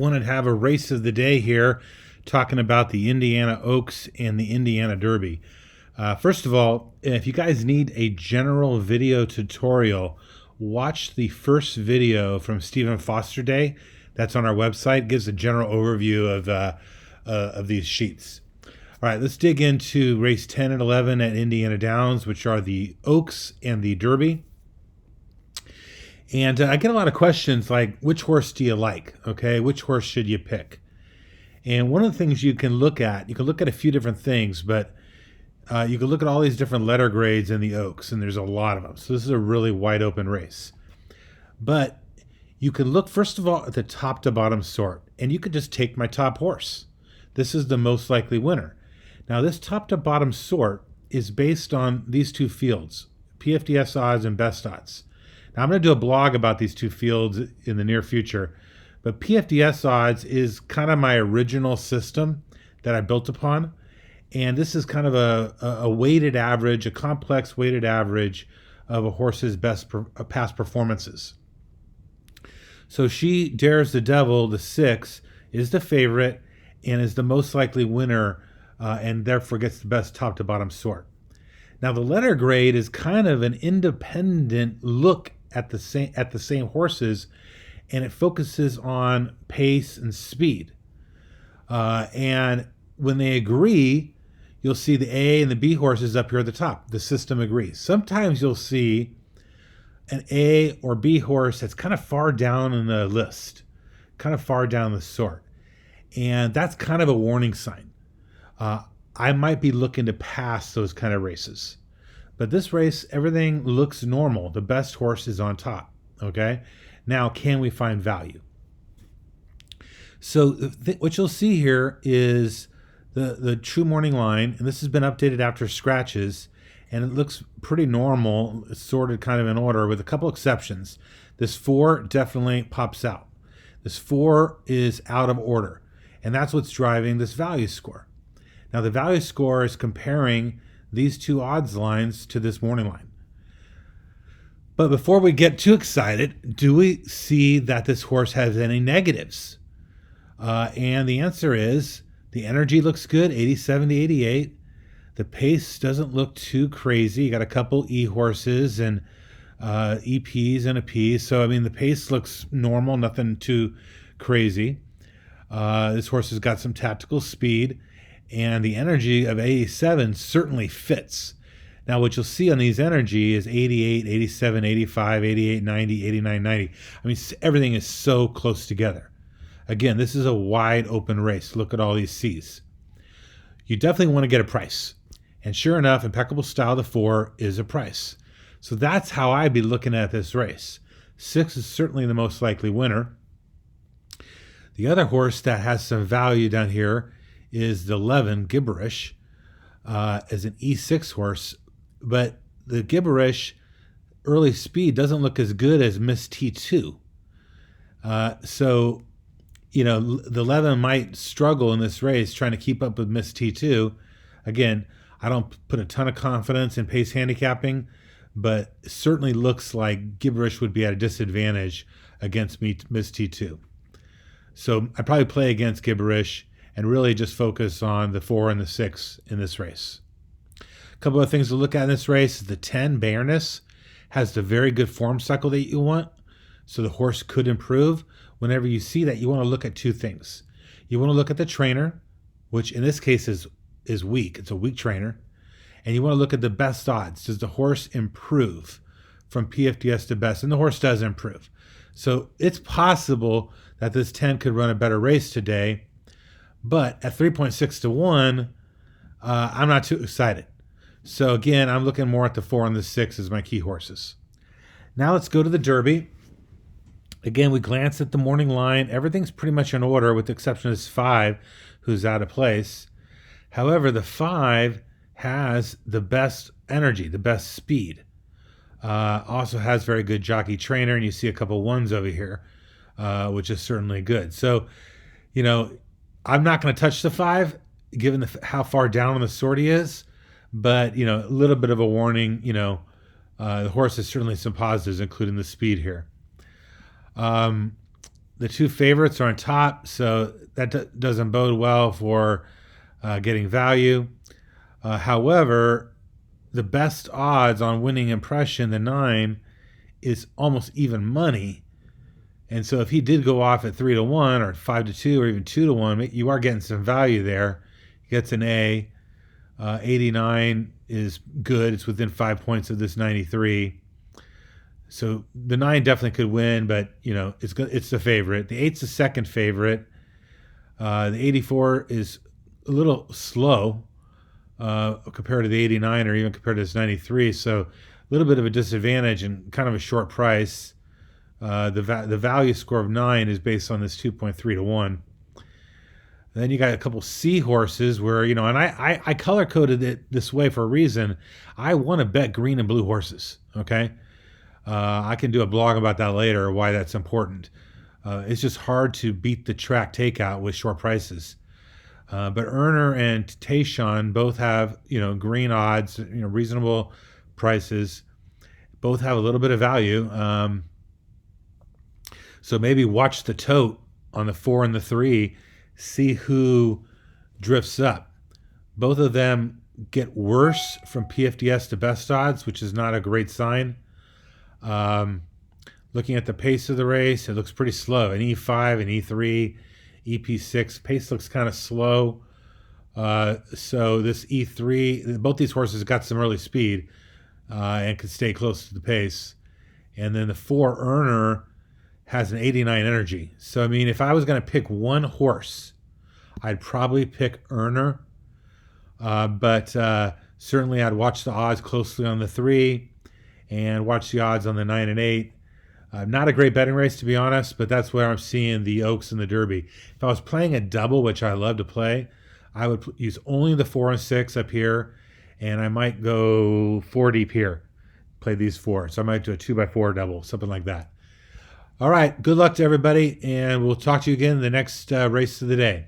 wanted to have a race of the day here, talking about the Indiana Oaks and the Indiana Derby. First of all, if you guys need a general video tutorial, watch the first video from Stephen Foster Day. That's on our website. It gives a general overview of these sheets. All right, let's dig into race 10 and 11 at Indiana Downs, which are the Oaks and the Derby. And I get a lot of questions like, which horse do you like? Okay, which horse should you pick? And one of the things you can look at a few different things, but you can look at all these different letter grades in the Oaks, and there's a lot of them. So this is a really wide open race. But you can look, first of all, at the top to bottom sort, and you could just take my top horse. This is the most likely winner. Now, this top to bottom sort is based on these two fields, PFDS odds and best odds. Now, I'm going to do a blog about these two fields in the near future, but PFDS odds is kind of my original system that I built upon. And this is kind of a weighted average, a complex weighted average of a horse's past performances. So She Dares the Devil, the 6, is the favorite and is the most likely winner, and therefore gets the best top to bottom sort. Now, the letter grade is kind of an independent look at the same horses, and it focuses on pace and speed. And when they agree, you'll see the A and the B horses up here at the top. The system agrees. Sometimes you'll see an A or B horse that's kind of far down in the list, kind of far down the sort. And that's kind of a warning sign. I might be looking to pass those kind of races. But this race, everything looks normal. The best horse is on top, okay? Now, can we find value? So what you'll see here is the true morning line, and this has been updated after scratches, and it looks pretty normal. It's sorted kind of in order with a couple exceptions. This 4 definitely pops out. This 4 is out of order, and that's what's driving this value score. Now, the value score is comparing these two odds lines to this morning line. But before we get too excited, do we see that this horse has any negatives? And the answer is the energy looks good, 87 to 88. The pace doesn't look too crazy. You got a couple E horses and EPs and a P. So, I mean, the pace looks normal, nothing too crazy. This horse has got some tactical speed, and the energy of 87 certainly fits. Now, what you'll see on these energy is 88, 87, 85, 88, 90, 89, 90. I mean, everything is so close together. Again, this is a wide open race. Look at all these C's. You definitely want to get a price. And sure enough, Impeccable Style, the 4, is a price. So that's how I'd be looking at this race. 6 is certainly the most likely winner. The other horse that has some value down here is the 11, Gibberish, as an E6 horse. But the Gibberish early speed doesn't look as good as Miss T2. So, you know, the 11 might struggle in this race trying to keep up with Miss T2. Again, I don't put a ton of confidence in pace handicapping, but it certainly looks like Gibberish would be at a disadvantage against Miss T2. So I'd probably play against Gibberish and really just focus on the 4 and the 6 in this race. A couple of things to look at in this race is the 10, Bareness, has the very good form cycle that you want, so the horse could improve. Whenever you see that, you want to look at two things. You want to look at the trainer, which in this case is weak. It's a weak trainer. And you want to look at the best odds. Does the horse improve from PFDS to best? And the horse does improve. So it's possible that this 10 could run a better race today. But at 3.6 to 1, I'm not too excited. So again, I'm looking more at the 4 and the 6 as my key horses. Now let's go to the Derby. Again, we glance at the morning line. Everything's pretty much in order with the exception of this 5, who's out of place. However, the 5 has the best energy, the best speed. Also has very good jockey trainer, and you see a couple 1s over here, which is certainly good. So, you know, I'm not going to touch the 5, given how far down on the sort he is. But, you know, a little bit of a warning, you know, the horse has certainly some positives, including the speed here. the two favorites are on top, so that doesn't bode well for getting value. However, the best odds on winning impression, the 9, is almost even money. And so if he did go off at 3-1 or 5-2 or even 2-1, you are getting some value there. He gets an A. 89 is good. It's within 5 points of this 93. So the 9 definitely could win, but it's the favorite. The 8's the second favorite. The 84 is a little slow compared to the 89 or even compared to this 93. So a little bit of a disadvantage and kind of a short price. The value score of 9 is based on this 2.3-1. Then you got a couple seahorses where, and I color coded it this way for a reason. I want to bet green and blue horses. Okay. I can do a blog about that later, why that's important. It's just hard to beat the track takeout with short prices. But Erner and Tayshaun both have, green odds, reasonable prices. Both have a little bit of value. So maybe watch the tote on the 4 and the 3, see who drifts up. Both of them get worse from PFDS to best odds, which is not a great sign. Looking at the pace of the race, it looks pretty slow. An E5, an E3, EP6, pace looks kind of slow. So this E3, both these horses got some early speed and could stay close to the pace. And then the 4 Erner has an 89 energy. So, if I was going to pick one horse, I'd probably pick Erner. But certainly I'd watch the odds closely on the 3 and watch the odds on the 9 and 8. Not a great betting race, to be honest, but that's where I'm seeing the Oaks and the Derby. If I was playing a double, which I love to play, I would use only the 4 and 6 up here, and I might go 4 deep here, play these 4. So I might do a 2x4 double, something like that. All right, good luck to everybody, and we'll talk to you again in the next race of the day.